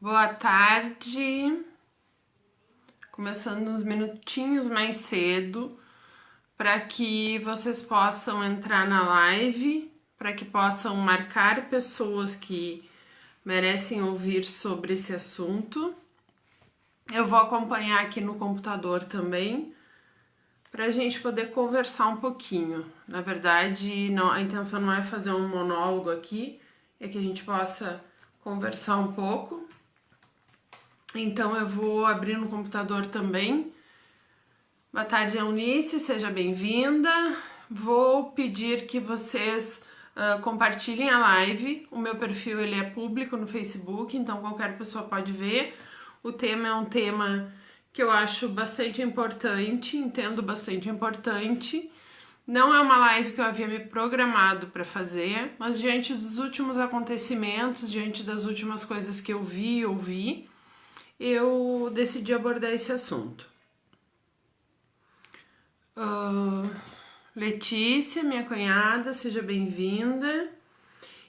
Boa tarde, começando uns minutinhos mais cedo para que vocês possam entrar na live, para que possam marcar pessoas que merecem ouvir sobre esse assunto. Eu vou acompanhar aqui no computador também, para a gente poder conversar um pouquinho. Na verdade, a intenção não é fazer um monólogo aqui, é que a gente possa conversar um pouco. Então eu vou abrir no computador também. Boa tarde, Eunice, seja bem-vinda. Vou pedir que vocês compartilhem a live. O meu perfil ele é público no Facebook, então qualquer pessoa pode ver. O tema é um tema que eu acho bastante importante, entendo bastante importante. Não é uma live que eu havia me programado para fazer, mas diante dos últimos acontecimentos, diante das últimas coisas que eu ouvi, eu decidi abordar esse assunto. Letícia, minha cunhada, seja bem-vinda.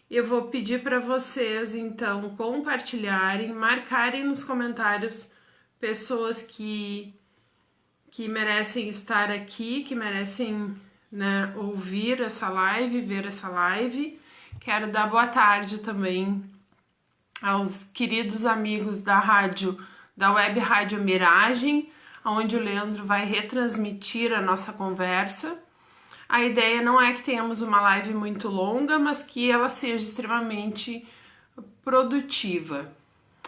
Eu vou pedir para vocês, então, compartilharem, marcarem nos comentários pessoas que merecem estar aqui, que merecem, né, ouvir essa live, ver essa live. Quero dar boa tarde também aos queridos amigos da Web Rádio Miragem, onde o Leandro vai retransmitir a nossa conversa. A ideia não é que tenhamos uma live muito longa, mas que ela seja extremamente produtiva.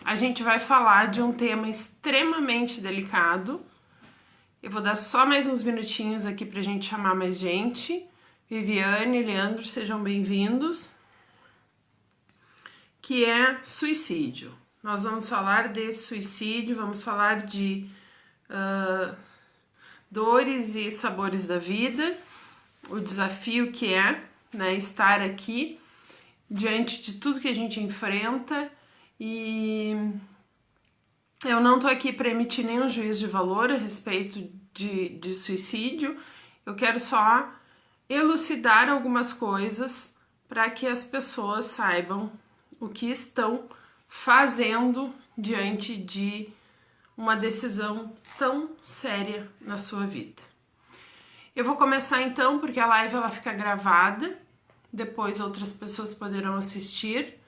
A gente vai falar de um tema extremamente delicado. Eu vou dar só mais uns minutinhos aqui para a gente chamar mais gente. Viviane, Leandro, sejam bem-vindos. Que é suicídio. Nós vamos falar de suicídio, vamos falar de dores e sabores da vida, o desafio que é, né, estar aqui diante de tudo que a gente enfrenta, e eu não tô aqui para emitir nenhum juízo de valor a respeito de suicídio. Eu quero só elucidar algumas coisas para que as pessoas saibam o que estão fazendo diante de uma decisão tão séria na sua vida. Eu vou começar então, porque a live ela fica gravada, depois outras pessoas poderão assistir.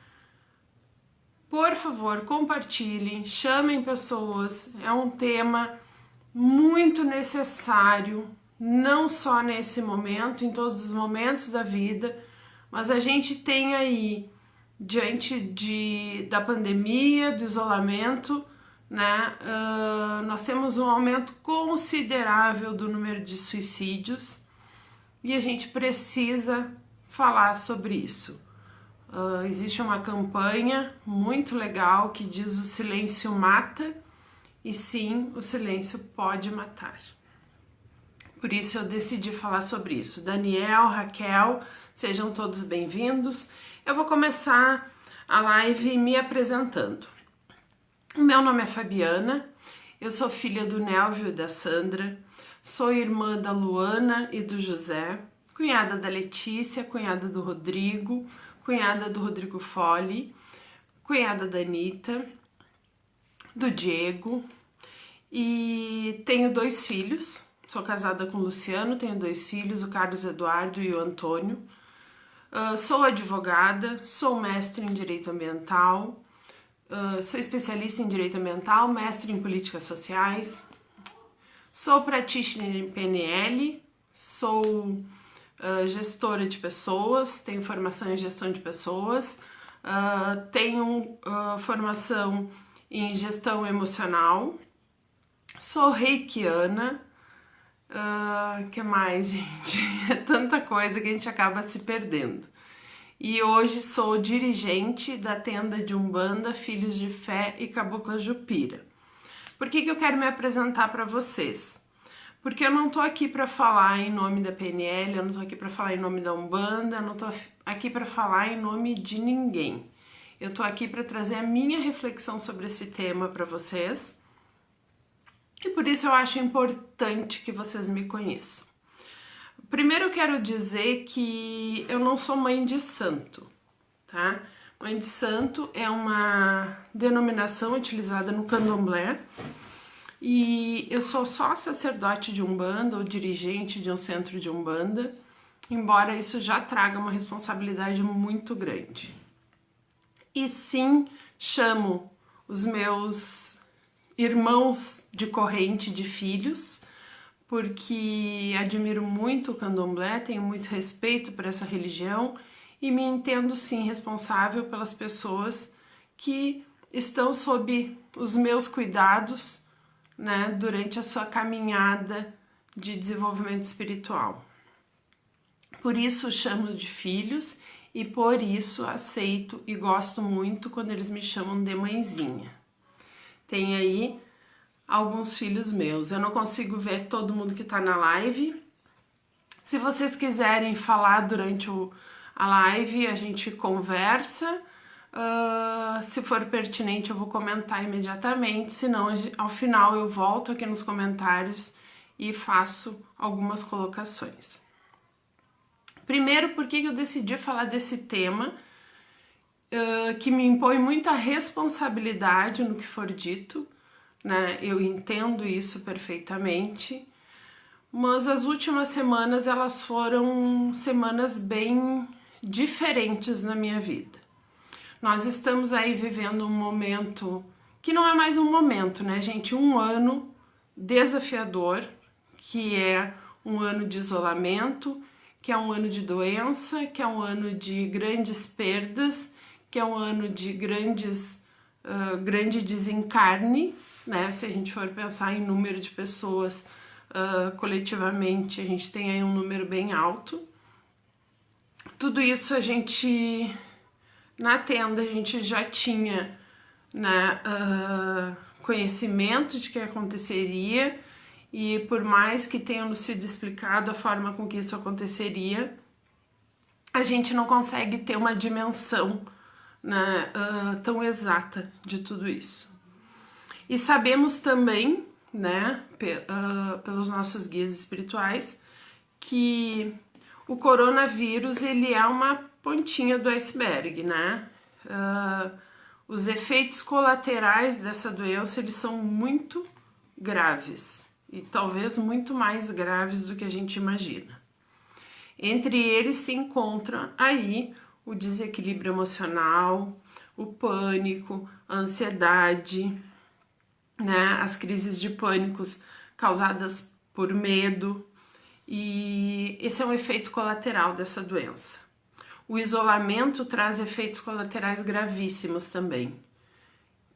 Por favor, compartilhem, chamem pessoas, é um tema muito necessário, não só nesse momento, em todos os momentos da vida, mas a gente tem aí, diante da pandemia, do isolamento, né, nós temos um aumento considerável do número de suicídios e a gente precisa falar sobre isso. Existe uma campanha muito legal que diz: o silêncio mata, e sim, o silêncio pode matar. Por isso eu decidi falar sobre isso. Daniel, Raquel, sejam todos bem-vindos. Eu vou começar a live me apresentando. O meu nome é Fabiana, eu sou filha do Nélvio e da Sandra, sou irmã da Luana e do José, cunhada da Letícia, cunhada do Rodrigo, cunhada do Rodrigo Fole, cunhada da Anitta, do Diego, e tenho 2 filhos. Sou casada com o Luciano, tenho 2 filhos, o Carlos Eduardo e o Antônio. Sou advogada, sou mestre em Direito Ambiental, sou especialista em Direito Ambiental, mestre em Políticas Sociais, sou practitioner em PNL, sou gestora de pessoas, tenho formação em gestão de pessoas, tenho formação em gestão emocional, sou reikiana. Que mais, gente? É tanta coisa que a gente acaba se perdendo. E hoje sou dirigente da tenda de Umbanda, Filhos de Fé e Cabocla Jupira. Por que eu quero me apresentar para vocês? Porque eu não tô aqui para falar em nome da PNL, eu não tô aqui para falar em nome da Umbanda, eu não tô aqui para falar em nome de ninguém. Eu tô aqui para trazer a minha reflexão sobre esse tema para vocês. E por isso eu acho importante que vocês me conheçam. Primeiro eu quero dizer que eu não sou mãe de santo, tá? Mãe de Santo é uma denominação utilizada no Candomblé e eu sou só sacerdote de Umbanda ou dirigente de um centro de Umbanda, embora isso já traga uma responsabilidade muito grande. E sim, chamo os meus irmãos de corrente de filhos, porque admiro muito o Candomblé, tenho muito respeito por essa religião e me entendo sim responsável pelas pessoas que estão sob os meus cuidados, né, durante a sua caminhada de desenvolvimento espiritual. Por isso chamo de filhos e por isso aceito e gosto muito quando eles me chamam de mãezinha. Tem aí alguns filhos meus. Eu não consigo ver todo mundo que tá na live. Se vocês quiserem falar durante a live, a gente conversa. Se for pertinente, eu vou comentar imediatamente. Senão, ao final, eu volto aqui nos comentários e faço algumas colocações. Primeiro, por que eu decidi falar desse tema, que me impõe muita responsabilidade no que for dito, né? Eu entendo isso perfeitamente, mas as últimas semanas elas foram semanas bem diferentes na minha vida. Nós estamos aí vivendo um momento que não é mais um momento, né, gente? Um ano desafiador, que é um ano de isolamento, que é um ano de doença, que é um ano de grandes perdas, que é um ano de grande desencarne, né? Se a gente for pensar em número de pessoas coletivamente, a gente tem aí um número bem alto. Tudo isso a gente, na tenda, a gente já tinha, né, conhecimento de que aconteceria, e por mais que tenha nos sido explicado a forma com que isso aconteceria, a gente não consegue ter uma dimensão, né, tão exata de tudo isso. E sabemos também, né, pelos nossos guias espirituais, que o coronavírus ele é uma pontinha do iceberg, né? Os efeitos colaterais dessa doença eles são muito graves e talvez muito mais graves do que a gente imagina. Entre eles se encontra aí o desequilíbrio emocional, o pânico, a ansiedade, né, as crises de pânicos causadas por medo, e esse é um efeito colateral dessa doença. O isolamento traz efeitos colaterais gravíssimos também,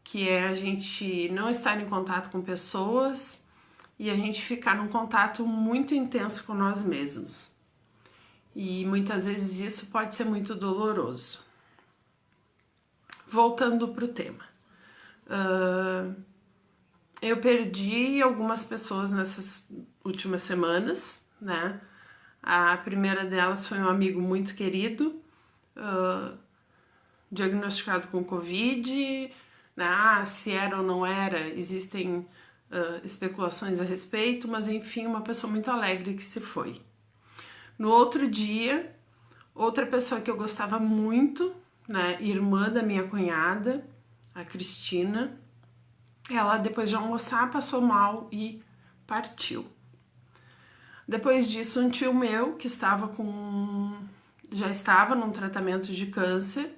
que é a gente não estar em contato com pessoas e a gente ficar num contato muito intenso com nós mesmos. E muitas vezes isso pode ser muito doloroso. Voltando para o tema. Eu perdi algumas pessoas nessas últimas semanas, né? A primeira delas foi um amigo muito querido, diagnosticado com Covid, né? Se era ou não era, existem especulações a respeito, mas enfim, uma pessoa muito alegre que se foi. No outro dia, outra pessoa que eu gostava muito, né? Irmã da minha cunhada, a Cristina, ela depois de almoçar passou mal e partiu. Depois disso, um tio meu que já estava num tratamento de câncer,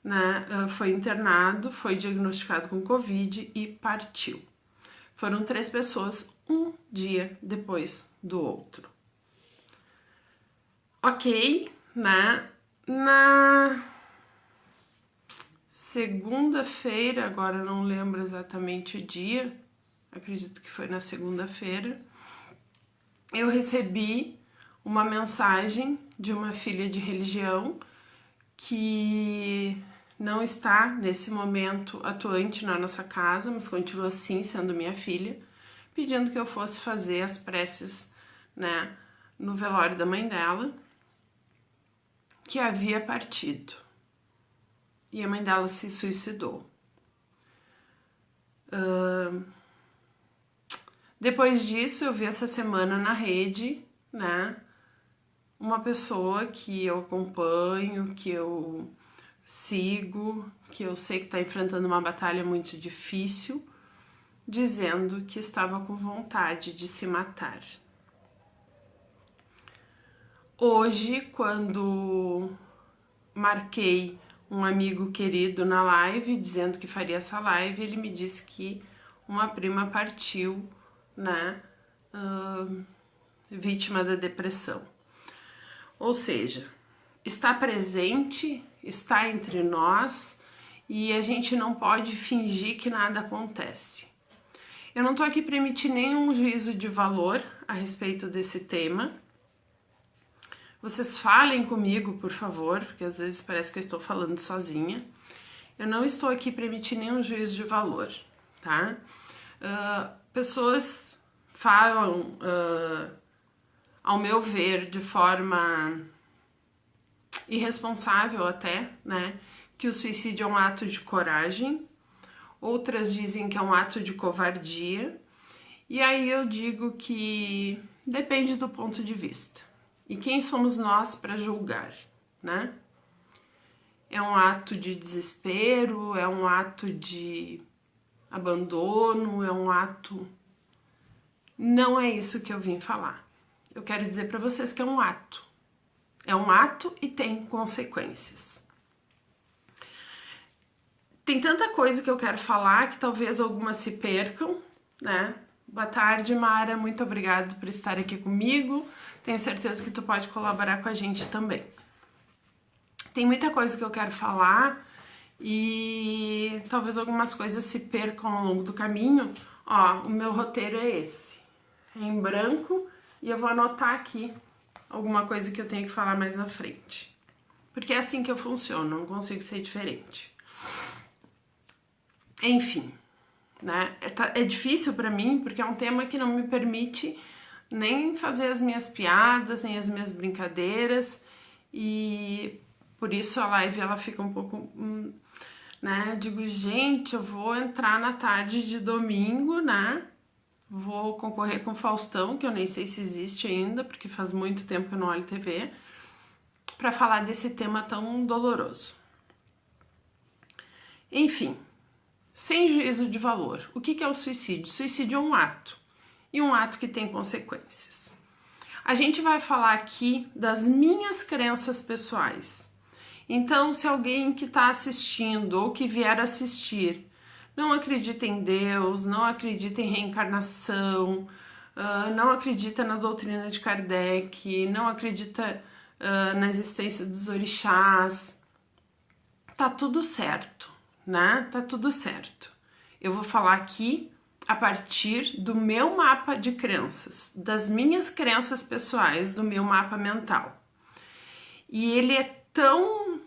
né, foi internado, foi diagnosticado com Covid e partiu. Foram 3 pessoas um dia depois do outro. Ok, né? Na segunda-feira, agora eu não lembro exatamente o dia, acredito que foi na segunda-feira, eu recebi uma mensagem de uma filha de religião que não está nesse momento atuante na nossa casa, mas continua assim sendo minha filha, pedindo que eu fosse fazer as preces, né, no velório da mãe dela, que havia partido. E a mãe dela se suicidou. Depois disso, eu vi essa semana na rede, né, uma pessoa que eu acompanho, que eu sigo, que eu sei que está enfrentando uma batalha muito difícil, dizendo que estava com vontade de se matar. Hoje, quando marquei um amigo querido na live, dizendo que faria essa live, ele me disse que uma prima partiu, né, vítima da depressão. Ou seja, está presente, está entre nós e a gente não pode fingir que nada acontece. Eu não tô aqui para emitir nenhum juízo de valor a respeito desse tema. Vocês falem comigo, por favor, porque às vezes parece que eu estou falando sozinha. Eu não estou aqui para emitir nenhum juízo de valor, tá? Pessoas falam, ao meu ver, de forma irresponsável até, né, que o suicídio é um ato de coragem. Outras dizem que é um ato de covardia. E aí eu digo que depende do ponto de vista. E quem somos nós para julgar, né? É um ato de desespero, é um ato de abandono, é um ato... Não é isso que eu vim falar. Eu quero dizer para vocês que é um ato. É um ato e tem consequências. Tem tanta coisa que eu quero falar que talvez algumas se percam, né? Boa tarde, Mara. Muito obrigada por estar aqui comigo. Tenho certeza que tu pode colaborar com a gente também. Tem muita coisa que eu quero falar e talvez algumas coisas se percam ao longo do caminho. Ó, o meu roteiro é esse. É em branco e eu vou anotar aqui alguma coisa que eu tenho que falar mais na frente. Porque é assim que eu funciono, não consigo ser diferente. Enfim, né? É difícil pra mim porque é um tema que não me permite nem fazer as minhas piadas, nem as minhas brincadeiras, e por isso a live ela fica um pouco, né? Eu digo, gente, eu vou entrar na tarde de domingo, né? Vou concorrer com o Faustão, que eu nem sei se existe ainda, porque faz muito tempo que eu não olho TV, para falar desse tema tão doloroso. Enfim, sem juízo de valor, o que é o suicídio? Suicídio é um ato. E um ato que tem consequências. A gente vai falar aqui das minhas crenças pessoais. Então, se alguém que está assistindo ou que vier assistir não acredita em Deus, não acredita em reencarnação, não acredita na doutrina de Kardec, não acredita na existência dos orixás, tá tudo certo, né? Tá tudo certo. Eu vou falar aqui a partir do meu mapa de crenças, das minhas crenças pessoais, do meu mapa mental. E ele é tão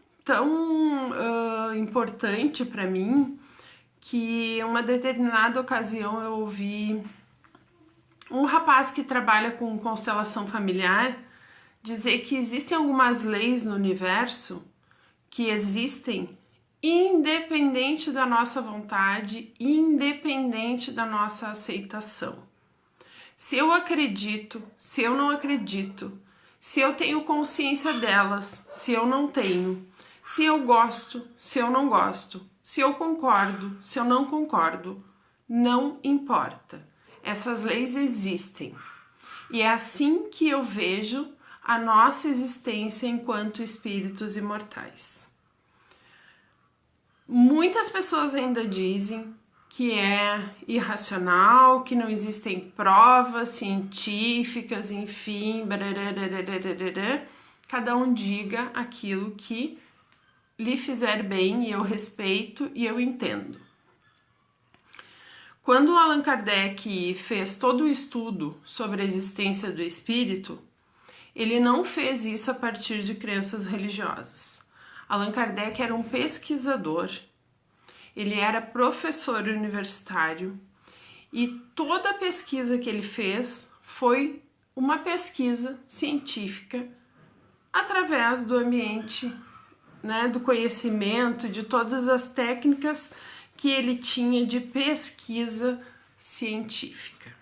importante para mim que em uma determinada ocasião eu ouvi um rapaz que trabalha com constelação familiar dizer que existem algumas leis no universo que existem independente da nossa vontade, independente da nossa aceitação. Se eu acredito, se eu não acredito, se eu tenho consciência delas, se eu não tenho, se eu gosto, se eu não gosto, se eu concordo, se eu não concordo, não importa. Essas leis existem. E é assim que eu vejo a nossa existência enquanto espíritos imortais. Muitas pessoas ainda dizem que é irracional, que não existem provas científicas, enfim, cada um diga aquilo que lhe fizer bem e eu respeito e eu entendo. Quando Allan Kardec fez todo o estudo sobre a existência do espírito, ele não fez isso a partir de crenças religiosas. Allan Kardec era um pesquisador, ele era professor universitário e toda a pesquisa que ele fez foi uma pesquisa científica através do ambiente, né, do conhecimento, de todas as técnicas que ele tinha de pesquisa científica.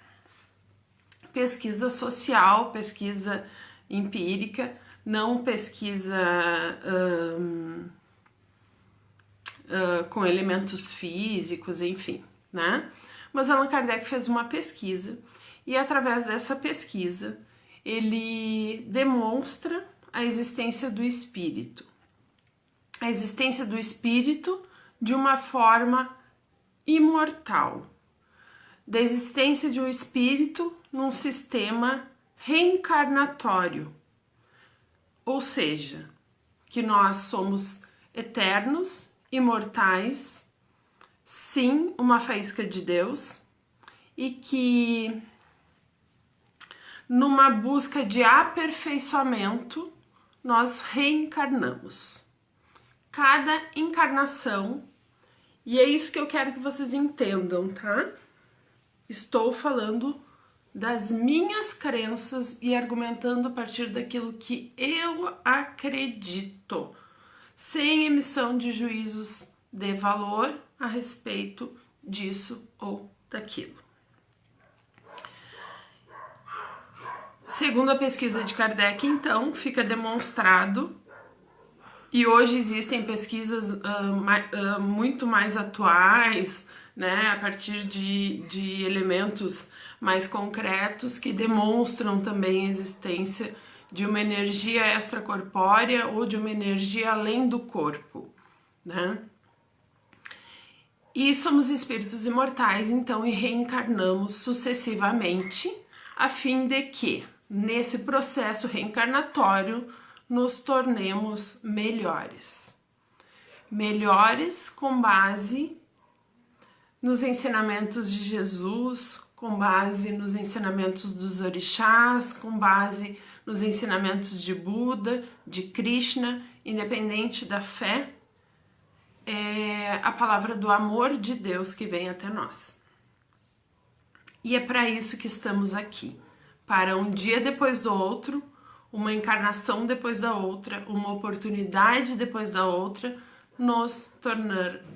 Pesquisa social, pesquisa empírica, não pesquisa com elementos físicos, enfim, né? Mas Allan Kardec fez uma pesquisa e através dessa pesquisa ele demonstra a existência do espírito. A existência do espírito de uma forma imortal. Da existência de um espírito num sistema reencarnatório. Ou seja, que nós somos eternos, imortais, sim, uma faísca de Deus, e que numa busca de aperfeiçoamento nós reencarnamos. Cada encarnação, e é isso que eu quero que vocês entendam, tá? Estou falando das minhas crenças e argumentando a partir daquilo que eu acredito, sem emissão de juízos de valor a respeito disso ou daquilo. Segundo a pesquisa de Kardec, então, fica demonstrado, e hoje existem pesquisas muito mais atuais, né, a partir de elementos mais concretos que demonstram também a existência de uma energia extracorpórea ou de uma energia além do corpo, né? E somos espíritos imortais, então, e reencarnamos sucessivamente, a fim de que, nesse processo reencarnatório, nos tornemos melhores. Melhores com base nos ensinamentos de Jesus, com base nos ensinamentos dos orixás, com base nos ensinamentos de Buda, de Krishna, independente da fé, é a palavra do amor de Deus que vem até nós. E é para isso que estamos aqui, para um dia depois do outro, uma encarnação depois da outra, uma oportunidade depois da outra, nos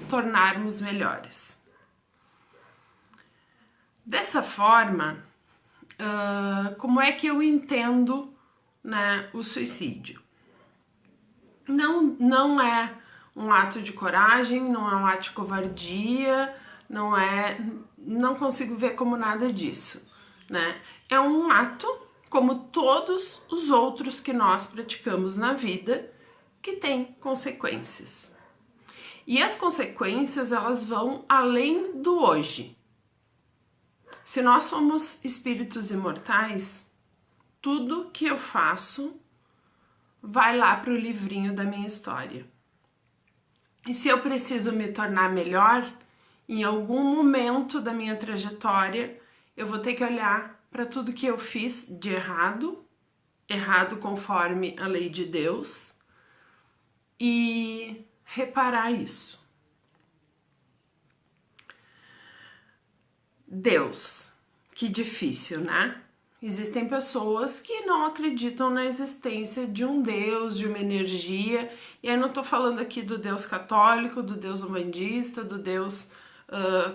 tornarmos melhores. Dessa forma, como é que eu entendo, né, o suicídio? Não é um ato de coragem, não é um ato de covardia, não consigo ver como nada disso, né? É um ato, como todos os outros que nós praticamos na vida, que tem consequências. E as consequências, elas vão além do hoje. Se nós somos espíritos imortais, tudo que eu faço vai lá para o livrinho da minha história. E se eu preciso me tornar melhor, em algum momento da minha trajetória, eu vou ter que olhar para tudo que eu fiz de errado conforme a lei de Deus, e reparar isso. Deus, que difícil, né? Existem pessoas que não acreditam na existência de um Deus, de uma energia, e eu não tô falando aqui do Deus católico, do Deus umbandista, do Deus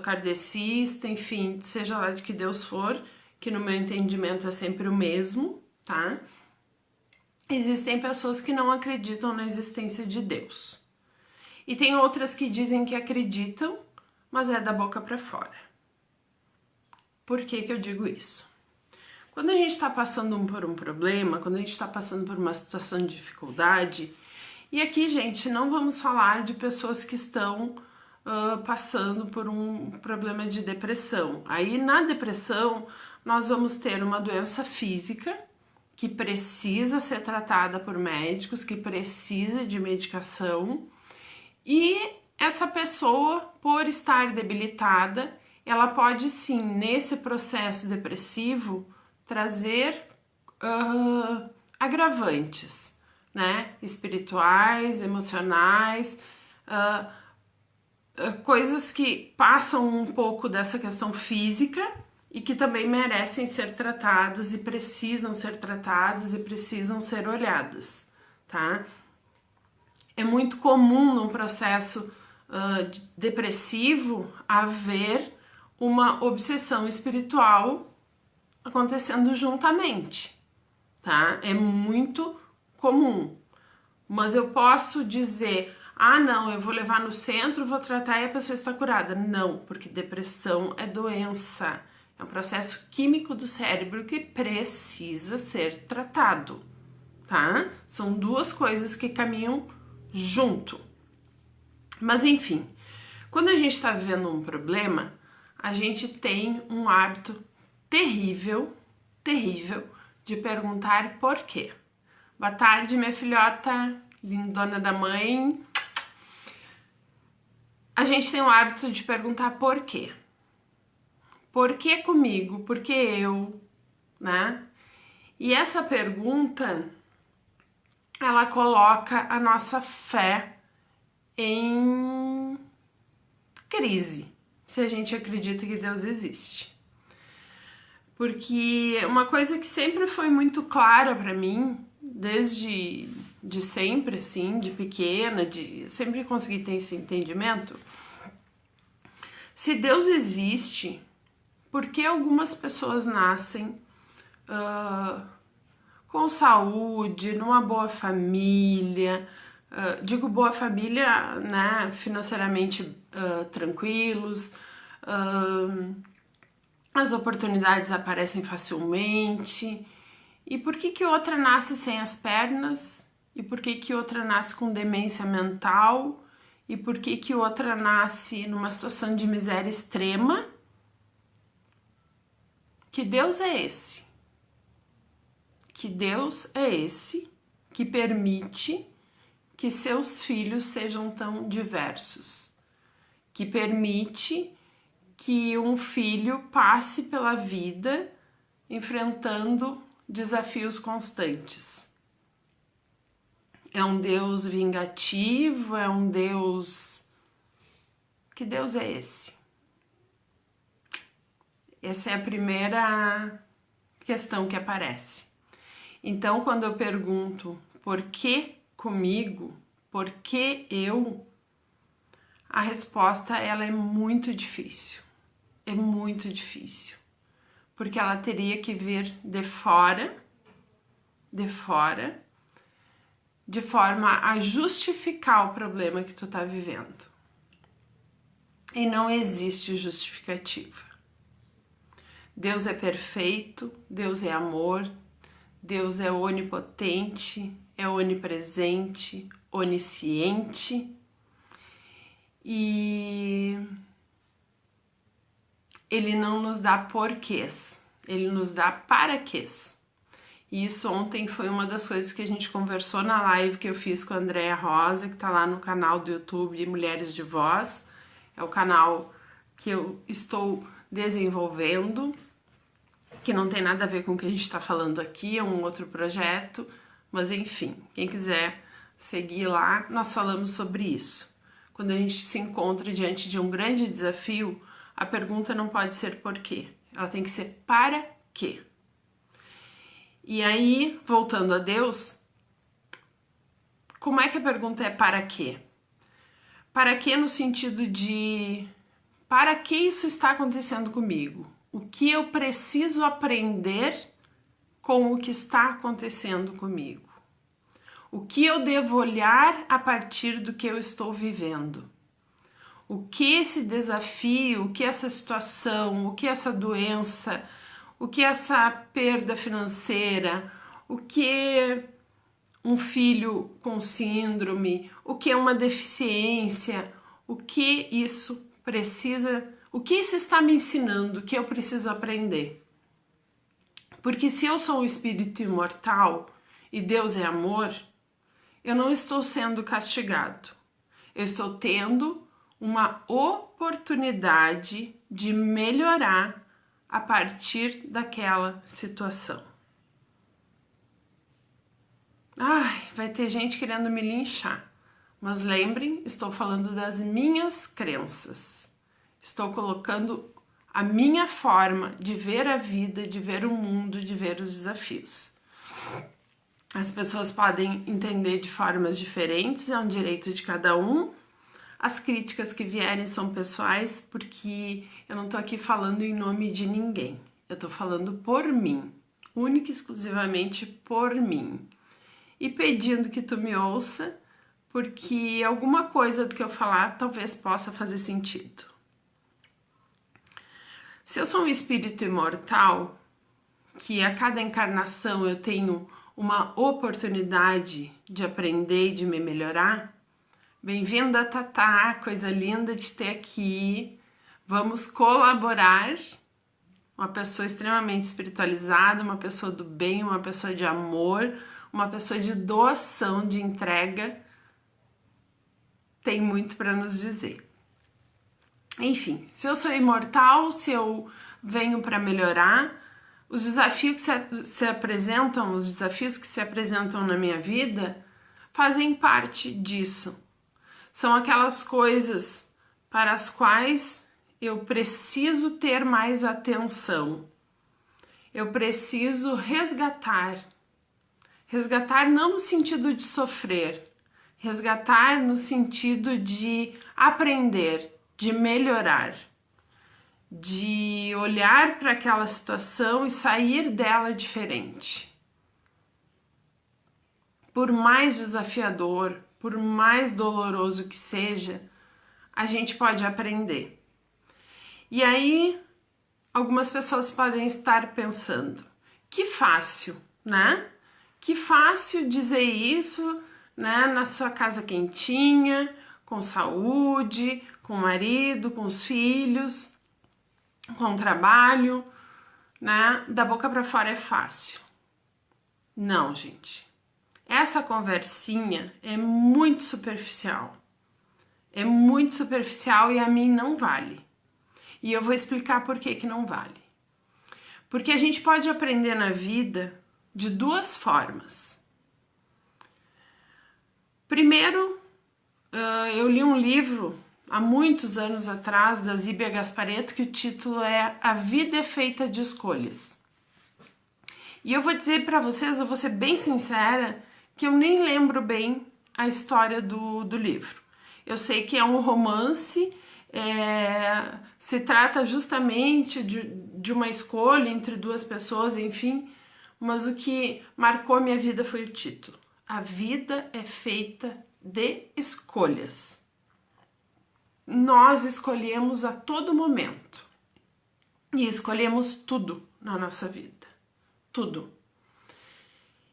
kardecista, enfim, seja lá de que Deus for, que no meu entendimento é sempre o mesmo, tá? Existem pessoas que não acreditam na existência de Deus. E tem outras que dizem que acreditam, mas é da boca para fora. Por que que eu digo isso? Quando a gente está passando por um problema, quando a gente está passando por uma situação de dificuldade, e aqui, gente, não vamos falar de pessoas que estão passando por um problema de depressão. Aí, na depressão, nós vamos ter uma doença física que precisa ser tratada por médicos, que precisa de medicação, e essa pessoa, por estar debilitada, ela pode sim, nesse processo depressivo, trazer agravantes, né? Espirituais, emocionais, coisas que passam um pouco dessa questão física e que também merecem ser tratadas e precisam ser tratadas e precisam ser olhadas, tá? É muito comum num processo depressivo haver uma obsessão espiritual acontecendo juntamente, tá? É muito comum. Mas eu posso dizer, Ah, não, eu vou levar no centro, vou tratar e a pessoa está curada. Não, porque depressão é doença. É um processo químico do cérebro que precisa ser tratado, tá? São duas coisas que caminham junto. Mas enfim, quando a gente está vivendo um problema, a gente tem um hábito terrível, terrível, de perguntar por quê. Boa tarde, minha filhota, lindona da mãe. A gente tem o hábito de perguntar por quê. Por que comigo? Por que eu? Né? E essa pergunta, ela coloca a nossa fé em crise, se a gente acredita que Deus existe. Porque uma coisa que sempre foi muito clara para mim, desde de sempre, assim, de pequena, sempre consegui ter esse entendimento. Se Deus existe, por que algumas pessoas nascem com saúde, numa boa família, digo boa família, né, financeiramente tranquilos, as oportunidades aparecem facilmente, e por que outra nasce sem as pernas, e por que outra nasce com demência mental, e por que outra nasce numa situação de miséria extrema? Que Deus é esse? Que Deus é esse que permite que seus filhos sejam tão diversos, que permite que um filho passe pela vida enfrentando desafios constantes. É um Deus vingativo? É um Deus... Que Deus é esse? Essa é a primeira questão que aparece. Então, quando eu pergunto por que comigo, por que eu, a resposta ela é muito difícil. É muito difícil. Porque ela teria que vir de fora, de forma a justificar o problema que tu tá vivendo. E não existe justificativa. Deus é perfeito, Deus é amor, Deus é onipotente, é onipresente, onisciente e Ele não nos dá porquês, Ele nos dá paraquês. E isso ontem foi uma das coisas que a gente conversou na live que eu fiz com a Andréa Rosa, que tá lá no canal do YouTube Mulheres de Voz. É o canal que eu estou desenvolvendo, que não tem nada a ver com o que a gente está falando aqui, é um outro projeto, mas enfim, quem quiser seguir lá, nós falamos sobre isso. Quando a gente se encontra diante de um grande desafio, a pergunta não pode ser por quê, ela tem que ser para quê. E aí, voltando a Deus, como é que a pergunta é para quê? Para quê no sentido de para que isso está acontecendo comigo? O que eu preciso aprender com o que está acontecendo comigo? O que eu devo olhar a partir do que eu estou vivendo? O que esse desafio, o que essa situação, o que essa doença, o que essa perda financeira, o que um filho com síndrome, o que é uma deficiência, o que isso precisa, o que isso está me ensinando que eu preciso aprender. Porque se eu sou um espírito imortal e Deus é amor, eu não estou sendo castigado. Eu estou tendo uma oportunidade de melhorar a partir daquela situação. Ai, vai ter gente querendo me linchar. Mas lembrem, estou falando das minhas crenças. Estou colocando a minha forma de ver a vida, de ver o mundo, de ver os desafios. As pessoas podem entender de formas diferentes, é um direito de cada um. As críticas que vierem são pessoais, porque eu não tô aqui falando em nome de ninguém. Eu tô falando por mim, única e exclusivamente por mim. E pedindo que tu me ouça, porque alguma coisa do que eu falar talvez possa fazer sentido. Se eu sou um espírito imortal, que a cada encarnação eu tenho uma oportunidade de aprender e de me melhorar, bem-vinda, Tatá, coisa linda de ter aqui. Vamos colaborar. Uma pessoa extremamente espiritualizada, uma pessoa do bem, uma pessoa de amor, uma pessoa de doação, de entrega, tem muito para nos dizer. Enfim, se eu sou imortal, se eu venho para melhorar, os desafios que se apresentam na minha vida fazem parte disso. São aquelas coisas para as quais eu preciso ter mais atenção. Eu preciso resgatar. Resgatar não no sentido de sofrer, resgatar no sentido de aprender, de melhorar, de olhar para aquela situação e sair dela diferente. Por mais desafiador, por mais doloroso que seja, a gente pode aprender. E aí, algumas pessoas podem estar pensando, que fácil, né? Que fácil dizer isso, né? Na sua casa quentinha, com saúde, com o marido, com os filhos, com o trabalho, né? Da boca para fora é fácil. Não, gente. Essa conversinha é muito superficial. É muito superficial e a mim não vale. E eu vou explicar por que não vale. Porque a gente pode aprender na vida de duas formas. Primeiro, eu li um livro há muitos anos atrás da Zíbia Gasparetto que o título é A Vida é Feita de Escolhas. E eu vou dizer para vocês, eu vou ser bem sincera, que eu nem lembro bem a história do livro. Eu sei que é um romance. Se trata justamente de uma escolha entre duas pessoas, enfim, mas o que marcou minha vida foi o título. A vida é feita de escolhas. Nós escolhemos a todo momento e escolhemos tudo na nossa vida, tudo.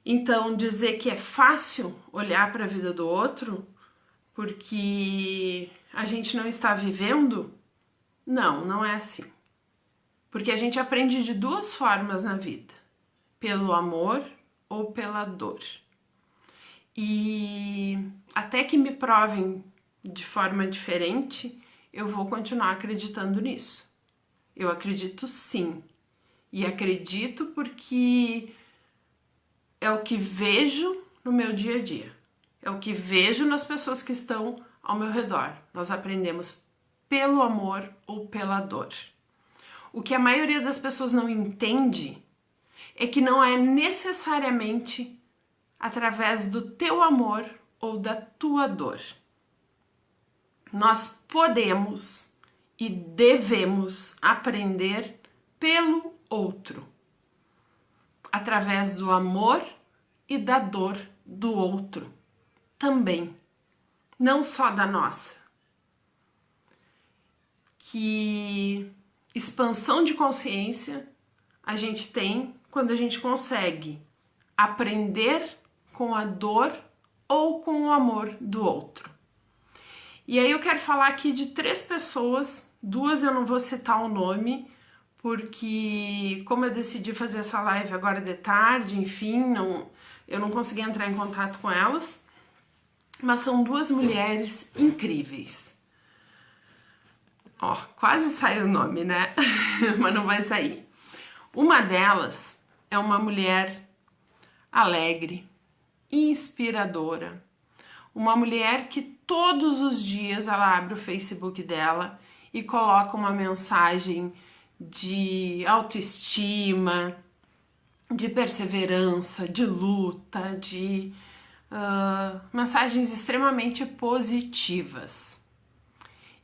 Então, dizer que é fácil olhar para a vida do outro porque a gente não está vivendo, não é assim. Porque a gente aprende de duas formas na vida, pelo amor ou pela dor. E até que me provem de forma diferente, eu vou continuar acreditando nisso. Eu acredito sim. E acredito porque é o que vejo no meu dia a dia. É o que vejo nas pessoas que estão ao meu redor. Nós aprendemos pelo amor ou pela dor. O que a maioria das pessoas não entende é que não é necessariamente através do teu amor ou da tua dor. Nós podemos e devemos aprender pelo outro, através do amor e da dor do outro também, não só da nossa. Que expansão de consciência a gente tem quando a gente consegue aprender com a dor ou com o amor do outro. E aí eu quero falar aqui de 3 pessoas, 2 eu não vou citar o nome, porque como eu decidi fazer essa live agora de tarde, enfim, eu não consegui entrar em contato com elas, mas são 2 mulheres incríveis. Ó, quase saiu o nome, né? Mas não vai sair. Uma delas é uma mulher alegre, inspiradora, uma mulher que todos os dias ela abre o Facebook dela e coloca uma mensagem de autoestima, de perseverança, de luta, de mensagens extremamente positivas.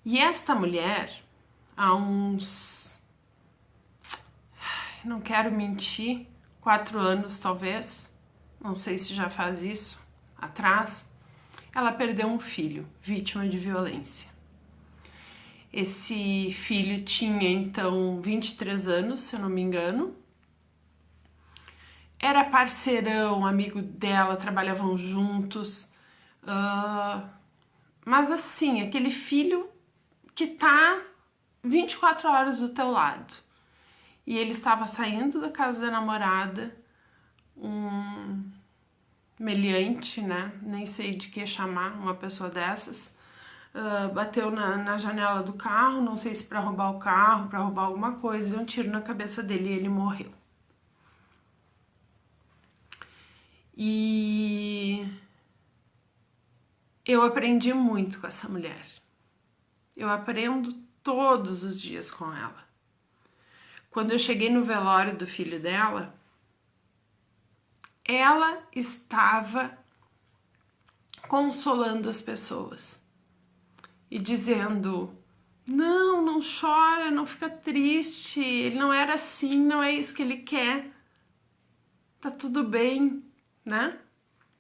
E esta mulher, há uns, não quero mentir, 4 anos talvez, não sei se já faz isso, atrás, ela perdeu um filho, vítima de violência. Esse filho tinha então 23 anos, se eu não me engano. Era parceirão, amigo dela, trabalhavam juntos. Mas assim, aquele filho que tá 24 horas do teu lado. E ele estava saindo da casa da namorada, um meliante, né? Nem sei de que chamar uma pessoa dessas. Bateu na janela do carro, não sei se para roubar o carro, para roubar alguma coisa, deu um tiro na cabeça dele e ele morreu. E eu aprendi muito com essa mulher. Eu aprendo todos os dias com ela. Quando eu cheguei no velório do filho dela, ela estava consolando as pessoas e dizendo: não, não chora, não fica triste, ele não era assim, não é isso que ele quer, tá tudo bem, né?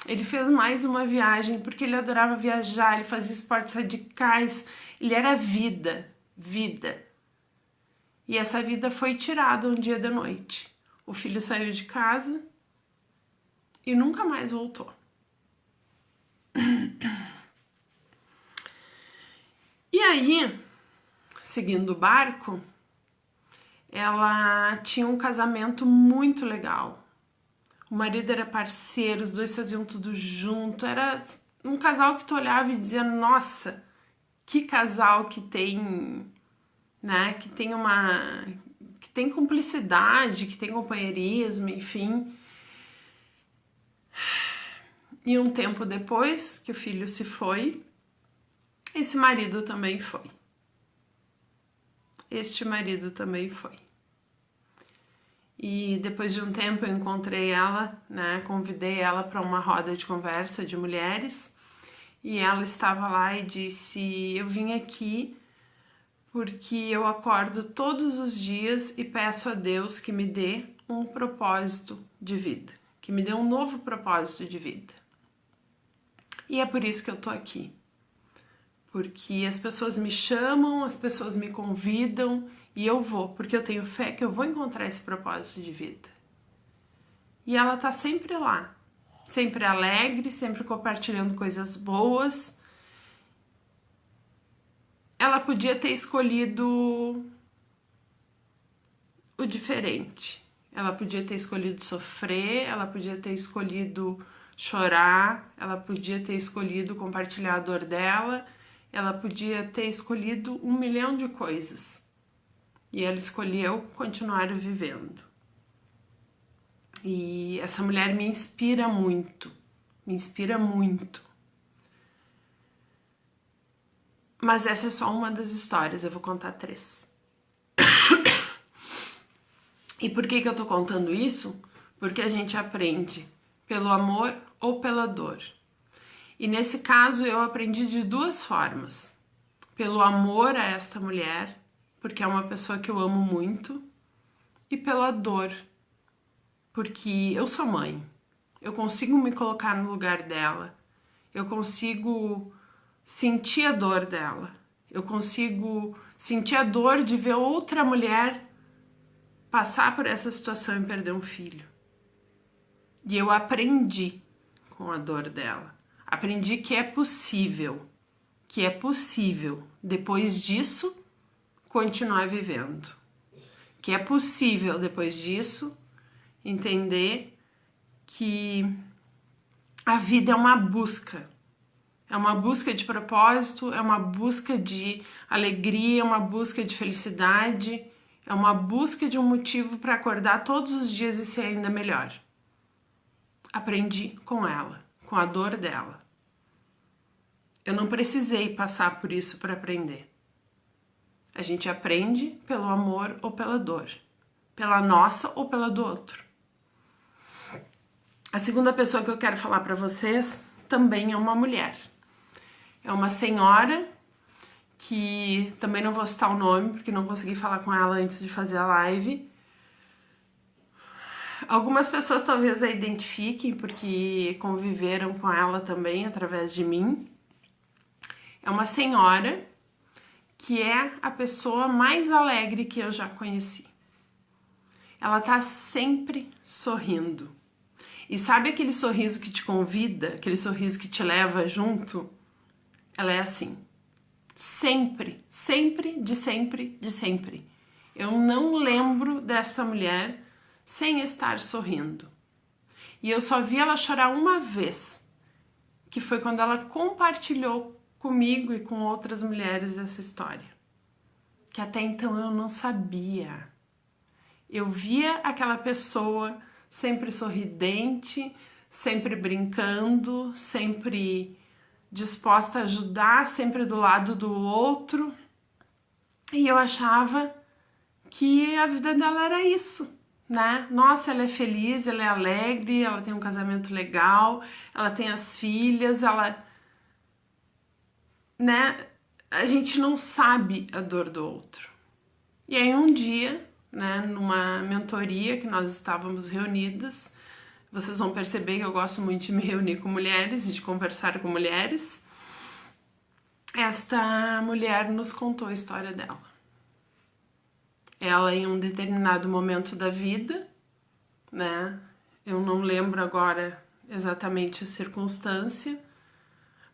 Ele fez mais uma viagem porque ele adorava viajar, ele fazia esportes radicais, ele era vida. E essa vida foi tirada um dia da noite. O filho saiu de casa e nunca mais voltou. E aí, seguindo o barco, ela tinha um casamento muito legal. O marido era parceiro, os dois faziam tudo junto. Era um casal que tu olhava e dizia: nossa, que casal que tem, né? Que tem cumplicidade, que tem companheirismo, enfim. E um tempo depois que o filho se foi, esse marido também foi. Este marido também foi. E depois de um tempo eu encontrei ela, né? Convidei ela para uma roda de conversa de mulheres e ela estava lá e disse: eu vim aqui porque eu acordo todos os dias e peço a Deus que me dê um propósito de vida, que me dê um novo propósito de vida. E é por isso que eu tô aqui. Porque as pessoas me chamam, as pessoas me convidam e eu vou, porque eu tenho fé que eu vou encontrar esse propósito de vida. E ela tá sempre lá, sempre alegre, sempre compartilhando coisas boas. Ela podia ter escolhido o diferente. Ela podia ter escolhido sofrer, ela podia ter escolhido chorar, ela podia ter escolhido compartilhar a dor dela, ela podia ter escolhido 1 milhão de coisas. E ela escolheu continuar vivendo. E essa mulher me inspira muito, me inspira muito. Mas essa é só uma das histórias, eu vou contar 3. E por que eu tô contando isso? Porque a gente aprende pelo amor ou pela dor. E nesse caso eu aprendi de 2 formas. Pelo amor a esta mulher, porque é uma pessoa que eu amo muito, e pela dor, porque eu sou mãe, eu consigo me colocar no lugar dela, eu consigo sentir a dor dela, eu consigo sentir a dor de ver outra mulher passar por essa situação e perder um filho. E eu aprendi com a dor dela, aprendi que é possível, depois disso, continuar vivendo. Que é possível, depois disso, entender que a vida é uma busca de propósito, é uma busca de alegria, é uma busca de felicidade, é uma busca de um motivo para acordar todos os dias e ser ainda melhor. Aprendi com ela, com a dor dela. Eu não precisei passar por isso para aprender. A gente aprende pelo amor ou pela dor, pela nossa ou pela do outro. A segunda pessoa que eu quero falar para vocês também é uma mulher. É uma senhora que também não vou citar o nome porque não consegui falar com ela antes de fazer a live. Algumas pessoas talvez a identifiquem porque conviveram com ela também através de mim. É uma senhora que é a pessoa mais alegre que eu já conheci. Ela tá sempre sorrindo. E sabe aquele sorriso que te convida, aquele sorriso que te leva junto? Ela é assim. Sempre, sempre, de sempre, de sempre. Eu não lembro dessa mulher sem estar sorrindo. E eu só vi ela chorar uma vez, que foi quando ela compartilhou comigo e com outras mulheres essa história. Que até então eu não sabia. Eu via aquela pessoa sempre sorridente, sempre brincando, sempre disposta a ajudar, sempre do lado do outro. E eu achava que a vida dela era isso, né? Nossa, ela é feliz, ela é alegre, ela tem um casamento legal, ela tem as filhas, ela... né? A gente não sabe a dor do outro. E aí um dia, né, numa mentoria que nós estávamos reunidas, vocês vão perceber que eu gosto muito de me reunir com mulheres e de conversar com mulheres. Esta mulher nos contou a história dela. Ela, em um determinado momento da vida, né, eu não lembro agora exatamente a circunstância,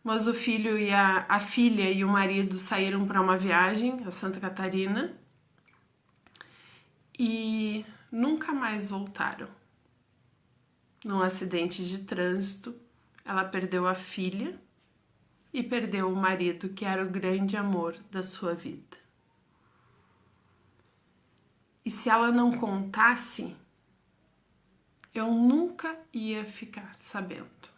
mas o filho e a filha e o marido saíram para uma viagem a Santa Catarina e nunca mais voltaram. Num acidente de trânsito, ela perdeu a filha e perdeu o marido, que era o grande amor da sua vida. E se ela não contasse, eu nunca ia ficar sabendo.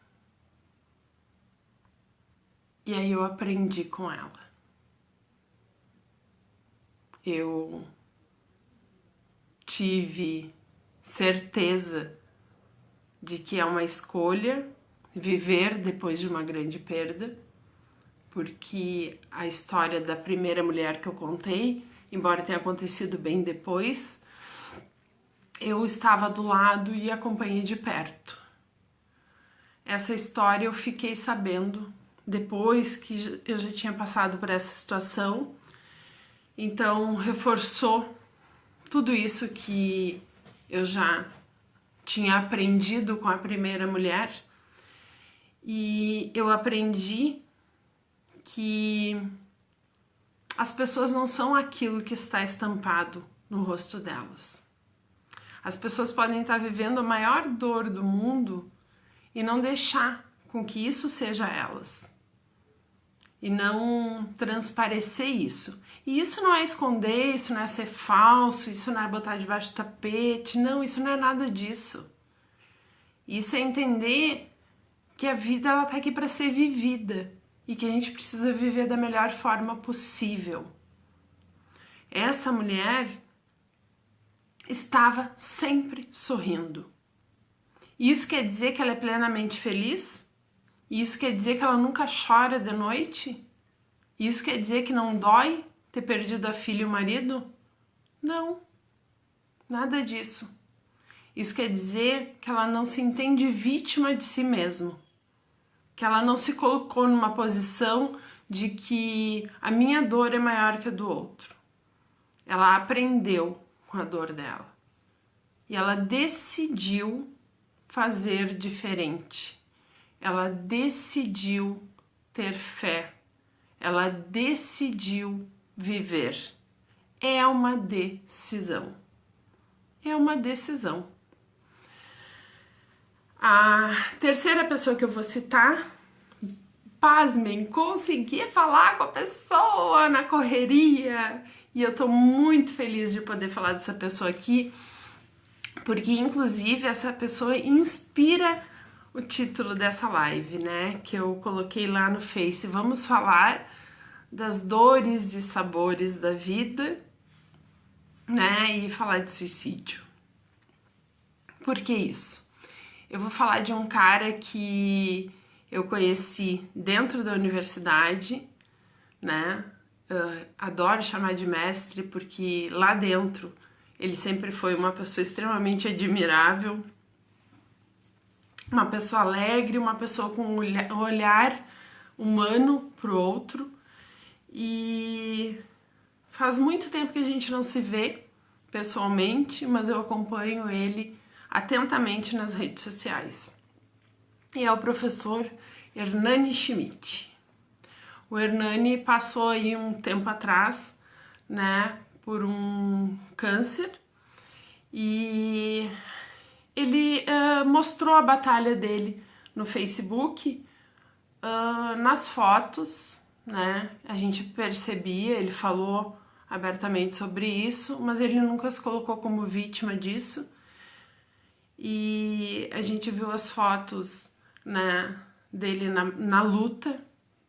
E aí eu aprendi com ela. Eu tive certeza de que é uma escolha viver depois de uma grande perda, porque a história da primeira mulher que eu contei, embora tenha acontecido bem depois, eu estava do lado e acompanhei de perto. Essa história eu fiquei sabendo depois que eu já tinha passado por essa situação, então reforçou tudo isso que eu já tinha aprendido com a primeira mulher, e eu aprendi que as pessoas não são aquilo que está estampado no rosto delas. As pessoas podem estar vivendo a maior dor do mundo e não deixar com que isso seja elas. E não transparecer isso. E isso não é esconder, isso não é ser falso, isso não é botar debaixo do tapete, não, isso não é nada disso. Isso é entender que a vida ela tá aqui para ser vivida e que a gente precisa viver da melhor forma possível. Essa mulher estava sempre sorrindo. Isso quer dizer que ela é plenamente feliz? Isso quer dizer que ela nunca chora de noite? Isso quer dizer que não dói ter perdido a filha e o marido? Não, nada disso. Isso quer dizer que ela não se entende vítima de si mesma, que ela não se colocou numa posição de que a minha dor é maior que a do outro. Ela aprendeu com a dor dela e ela decidiu fazer diferente. Ela decidiu ter fé. Ela decidiu viver. É uma decisão. É uma decisão. A terceira pessoa que eu vou citar, pasmem, consegui falar com a pessoa na correria. E eu tô muito feliz de poder falar dessa pessoa aqui, porque inclusive essa pessoa inspira o título dessa live, né? Que eu coloquei lá no Face. Vamos falar das dores e sabores da vida, né? E falar de suicídio. Por que isso? Eu vou falar de um cara que eu conheci dentro da universidade, né? Adoro chamar de mestre porque lá dentro Ele sempre foi uma pessoa extremamente admirável, uma pessoa alegre, uma pessoa com um olhar humano pro outro. E faz muito tempo que a gente não se vê pessoalmente, mas eu acompanho ele atentamente nas redes sociais. E é o professor Hernani Schmidt. O Hernani passou aí um tempo atrás, né, por um câncer, e ele mostrou a batalha dele no Facebook, nas fotos, né, a gente percebia, ele falou abertamente sobre isso, mas ele nunca se colocou como vítima disso, e a gente viu as fotos, né, dele na luta,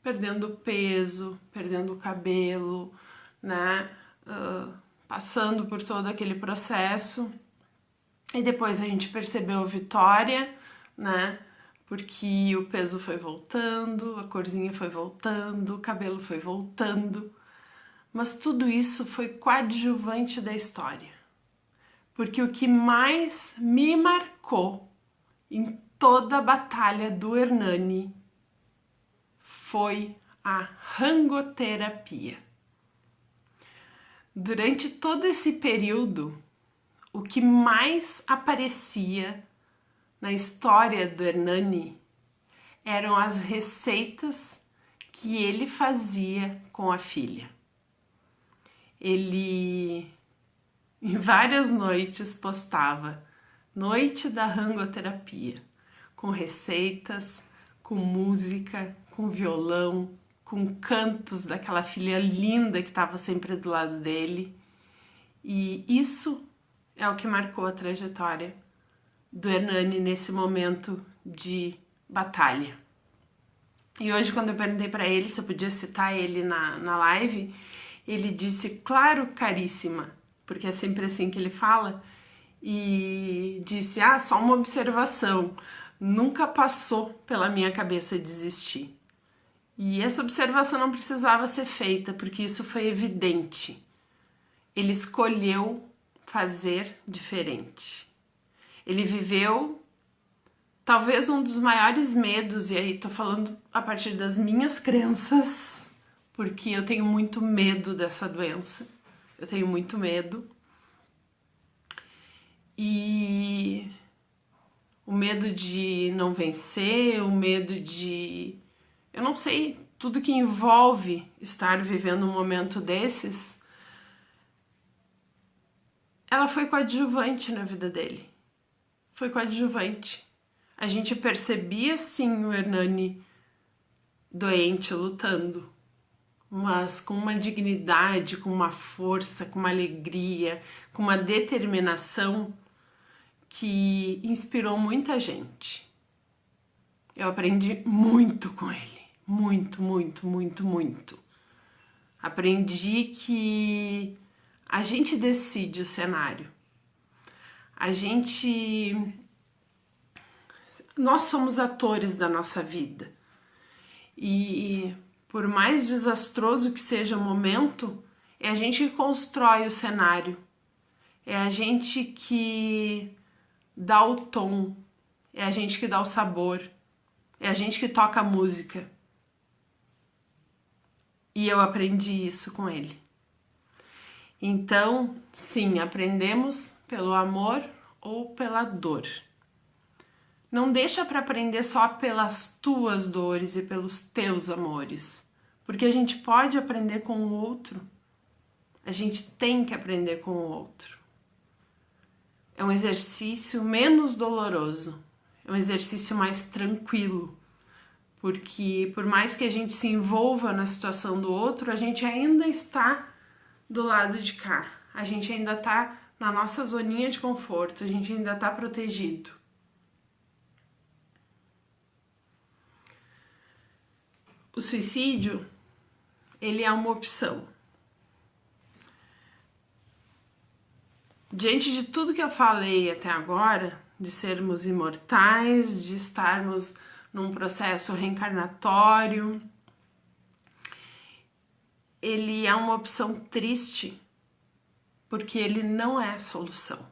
perdendo peso, perdendo o cabelo, né, passando por todo aquele processo. E depois a gente percebeu a vitória, né, porque o peso foi voltando, a corzinha foi voltando, o cabelo foi voltando, mas tudo isso foi coadjuvante da história, porque o que mais me marcou em toda a batalha do Hernani foi a rangoterapia. Durante todo esse período, o que mais aparecia na história do Hernani eram as receitas que ele fazia com a filha. Ele, em várias noites, postava Noite da Rangoterapia, com receitas, com música, com violão, com cantos daquela filha linda que estava sempre do lado dele. E isso é o que marcou a trajetória do Hernani nesse momento de batalha. E hoje, quando eu perguntei para ele se eu podia citar ele na live, ele disse, claro, caríssima, porque é sempre assim que ele fala, e disse, só uma observação, nunca passou pela minha cabeça desistir. E essa observação não precisava ser feita, porque isso foi evidente. Ele escolheu fazer diferente. Ele viveu talvez um dos maiores medos, e aí tô falando a partir das minhas crenças, porque eu tenho muito medo dessa doença. Eu tenho muito medo. E o medo de não vencer, o medo de... eu não sei, tudo que envolve estar vivendo um momento desses, ela foi coadjuvante na vida dele. Foi coadjuvante. A gente percebia sim o Hernani doente, lutando, mas com uma dignidade, com uma força, com uma alegria, com uma determinação que inspirou muita gente. Eu aprendi muito com ele, muito, muito, muito, muito. Aprendi que a gente decide o cenário. Nós somos atores da nossa vida. E por mais desastroso que seja o momento, é a gente que constrói o cenário. É a gente que dá o tom. É a gente que dá o sabor. É a gente que toca a música. E eu aprendi isso com ele. Então, sim, aprendemos pelo amor ou pela dor. Não deixa para aprender só pelas tuas dores e pelos teus amores, porque a gente pode aprender com o outro. A gente tem que aprender com o outro. É um exercício menos doloroso, é um exercício mais tranquilo, porque por mais que a gente se envolva na situação do outro, a gente ainda está do lado de cá, a gente ainda está na nossa zoninha de conforto, a gente ainda está protegido. O suicídio, ele é uma opção. Diante de tudo que eu falei até agora, de sermos imortais, de estarmos num processo reencarnatório, ele é uma opção triste, porque ele não é a solução.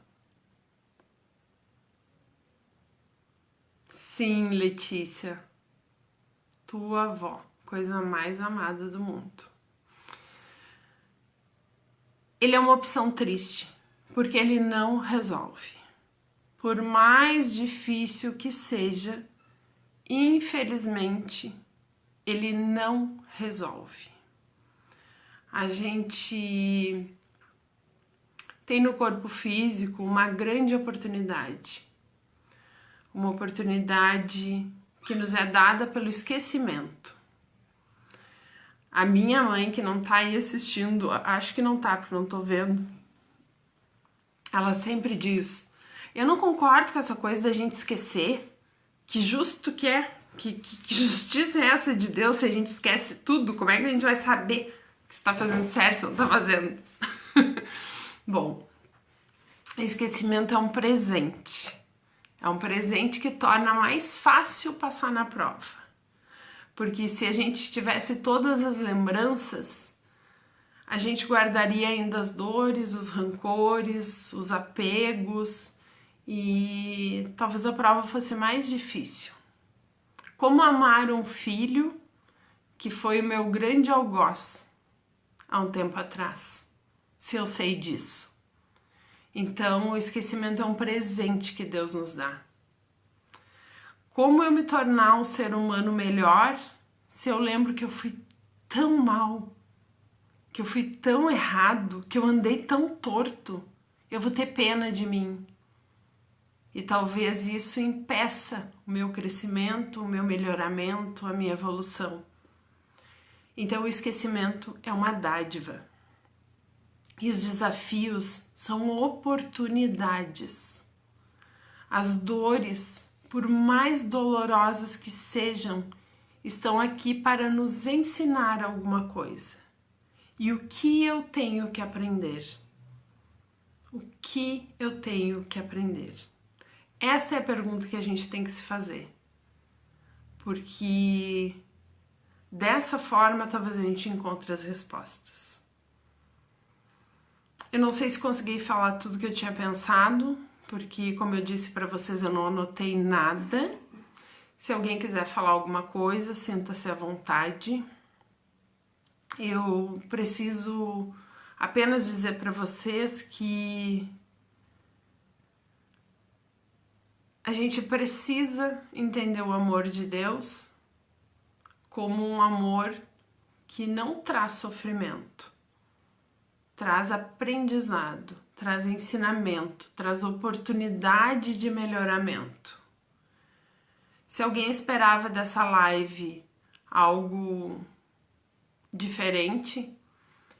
Sim, Letícia, tua avó, coisa mais amada do mundo. Ele é uma opção triste, porque ele não resolve. Por mais difícil que seja, infelizmente, ele não resolve. A gente tem no corpo físico uma grande oportunidade. Uma oportunidade que nos é dada pelo esquecimento. A minha mãe, que não tá aí assistindo, acho que não tá, porque não tô vendo, ela sempre diz: eu não concordo com essa coisa da gente esquecer. Que justo que é, que justiça é essa de Deus se a gente esquece tudo? Como é que a gente vai saber que você tá fazendo certo, se não tá fazendo? Bom, esquecimento é um presente. É um presente que torna mais fácil passar na prova. Porque se a gente tivesse todas as lembranças, a gente guardaria ainda as dores, os rancores, os apegos e talvez a prova fosse mais difícil. Como amar um filho que foi o meu grande algoz há um tempo atrás, se eu sei disso? Então, o esquecimento é um presente que Deus nos dá. Como eu me tornar um ser humano melhor se eu lembro que eu fui tão mal, que eu fui tão errado, que eu andei tão torto? Eu vou ter pena de mim. E talvez isso impeça o meu crescimento, o meu melhoramento, a minha evolução. Então, o esquecimento é uma dádiva. E os desafios são oportunidades. As dores, por mais dolorosas que sejam, estão aqui para nos ensinar alguma coisa. E o que eu tenho que aprender? O que eu tenho que aprender? Essa é a pergunta que a gente tem que se fazer. Porque dessa forma talvez a gente encontre as respostas. Eu não sei se consegui falar tudo que eu tinha pensado, porque, como eu disse para vocês, eu não anotei nada. Se alguém quiser falar alguma coisa, sinta-se à vontade. Eu preciso apenas dizer para vocês que a gente precisa entender o amor de Deus como um amor que não traz sofrimento. Traz aprendizado, traz ensinamento, traz oportunidade de melhoramento. Se alguém esperava dessa live algo diferente,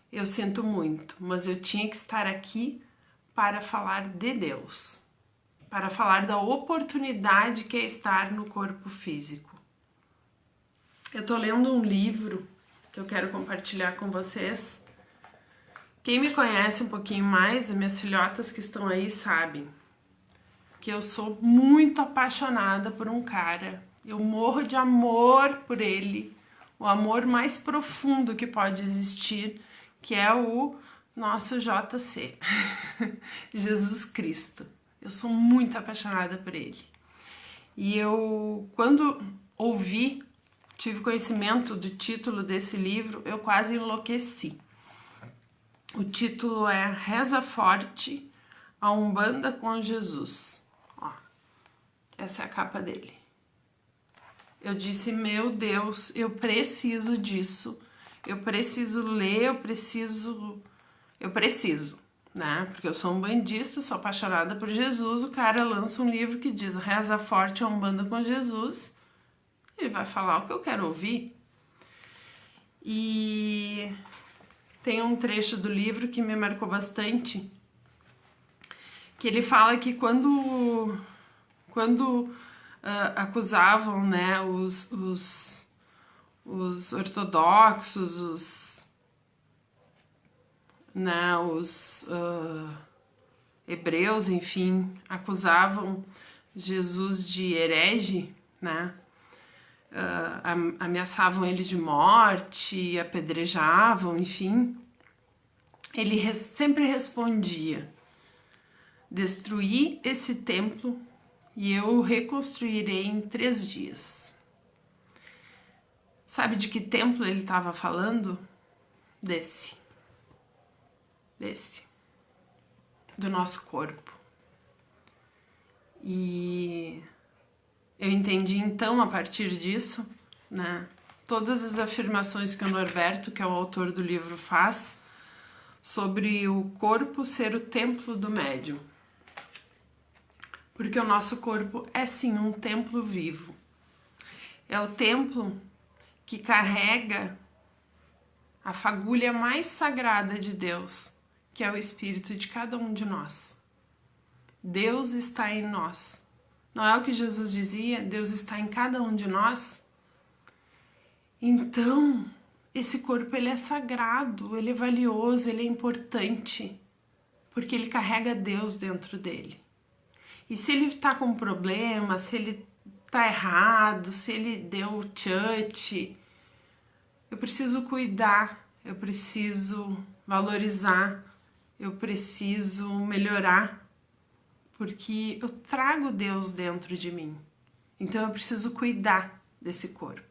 eu sinto muito, mas eu tinha que estar aqui para falar de Deus, para falar da oportunidade que é estar no corpo físico. Eu tô lendo um livro que eu quero compartilhar com vocês. Quem me conhece um pouquinho mais, as minhas filhotas que estão aí sabem que eu sou muito apaixonada por um cara. Eu morro de amor por ele, o amor mais profundo que pode existir, que é o nosso JC, Jesus Cristo. Eu sou muito apaixonada por ele. E eu, quando tive conhecimento do título desse livro, eu quase enlouqueci. O título é Reza Forte, a Umbanda com Jesus. Ó, essa é a capa dele. Eu disse, meu Deus, eu preciso disso. Eu preciso ler, eu preciso, né? Porque eu sou umbandista, sou apaixonada por Jesus. O cara lança um livro que diz Reza Forte, a Umbanda com Jesus. Ele vai falar o que eu quero ouvir. E tem um trecho do livro que me marcou bastante, que ele fala que quando acusavam, né, os ortodoxos, os hebreus, enfim, acusavam Jesus de herege, né, ameaçavam ele de morte, apedrejavam, enfim. ele sempre respondia: destruí esse templo e eu o reconstruirei em 3 dias. Sabe de que templo ele estava falando? Desse, do nosso corpo. E eu entendi então, a partir disso, né, todas as afirmações que o Norberto, que é o autor do livro, faz sobre o corpo ser o templo do médium. Porque o nosso corpo é sim um templo vivo. É o templo que carrega a fagulha mais sagrada de Deus, que é o espírito de cada um de nós. Deus está em nós. Não é o que Jesus dizia? Deus está em cada um de nós. Então, esse corpo ele é sagrado, ele é valioso, ele é importante, porque ele carrega Deus dentro dele. E se ele está com problema, se ele está errado, se ele deu touch, eu preciso cuidar, eu preciso valorizar, eu preciso melhorar, porque eu trago Deus dentro de mim. Então eu preciso cuidar desse corpo.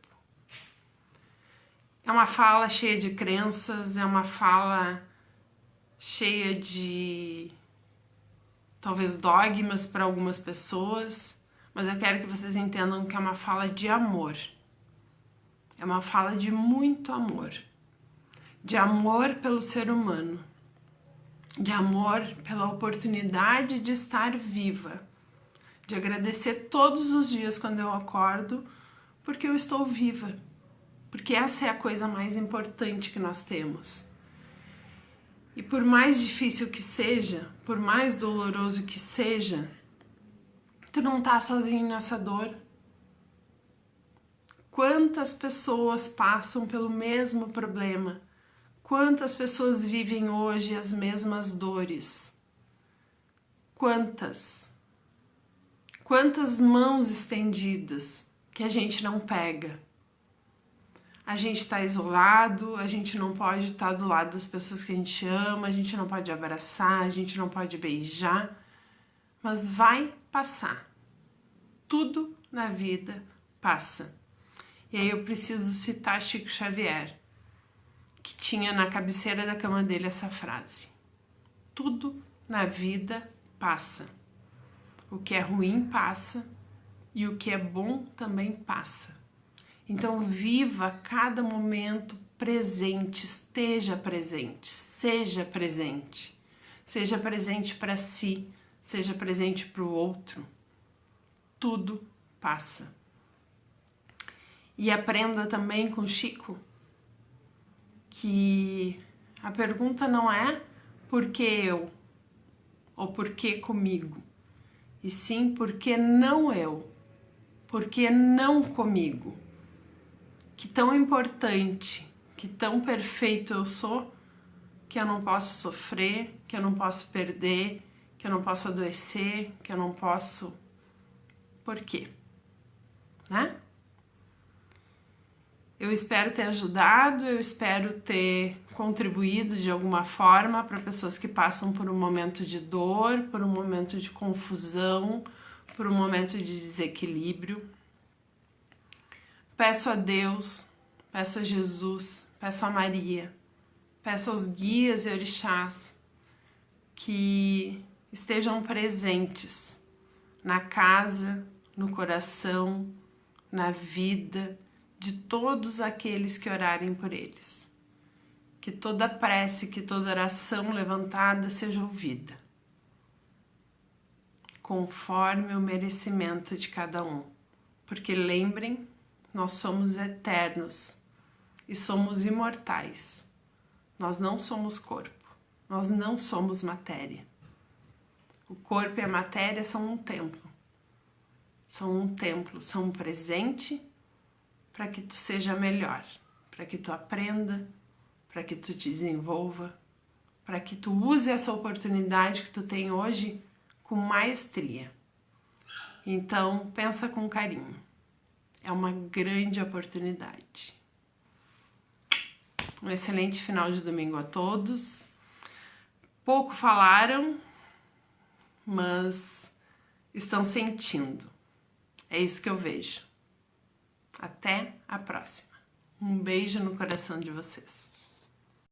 É uma fala cheia de crenças, é uma fala cheia de talvez dogmas para algumas pessoas, mas eu quero que vocês entendam que é uma fala de amor. É uma fala de muito amor. De amor pelo ser humano. De amor pela oportunidade de estar viva. De agradecer todos os dias quando eu acordo, porque eu estou viva. Porque essa é a coisa mais importante que nós temos. E por mais difícil que seja, por mais doloroso que seja, tu não tá sozinho nessa dor. Quantas pessoas passam pelo mesmo problema? Quantas pessoas vivem hoje as mesmas dores? Quantas? Quantas mãos estendidas que a gente não pega? A gente está isolado, a gente não pode estar do lado das pessoas que a gente ama, a gente não pode abraçar, a gente não pode beijar, mas vai passar. Tudo na vida passa. E aí eu preciso citar Chico Xavier, que tinha na cabeceira da cama dele essa frase: tudo na vida passa. O que é ruim passa e o que é bom também passa. Então viva cada momento presente, esteja presente, seja presente. Seja presente para si, seja presente para o outro. Tudo passa. E aprenda também com Chico que a pergunta não é por que eu ou por que comigo, e sim por que não eu, por que não comigo. Que tão importante, que tão perfeito eu sou, que eu não posso sofrer, que eu não posso perder, que eu não posso adoecer, que eu não posso... Por quê? Né? Eu espero ter ajudado, eu espero ter contribuído de alguma forma para pessoas que passam por um momento de dor, por um momento de confusão, por um momento de desequilíbrio. Peço a Deus, peço a Jesus, peço a Maria, peço aos guias e orixás que estejam presentes na casa, no coração, na vida de todos aqueles que orarem por eles. Que toda prece, que toda oração levantada seja ouvida, conforme o merecimento de cada um. Porque lembrem, nós somos eternos e somos imortais. Nós não somos corpo, nós não somos matéria. O corpo e a matéria são um templo. São um templo, são um presente para que tu seja melhor, para que tu aprenda, para que tu desenvolva, para que tu use essa oportunidade que tu tem hoje com maestria. Então, pensa com carinho. É uma grande oportunidade. Um excelente final de domingo a todos. pouco falaram, mas estão sentindo. É isso que eu vejo. Até a próxima. Um beijo no coração de vocês.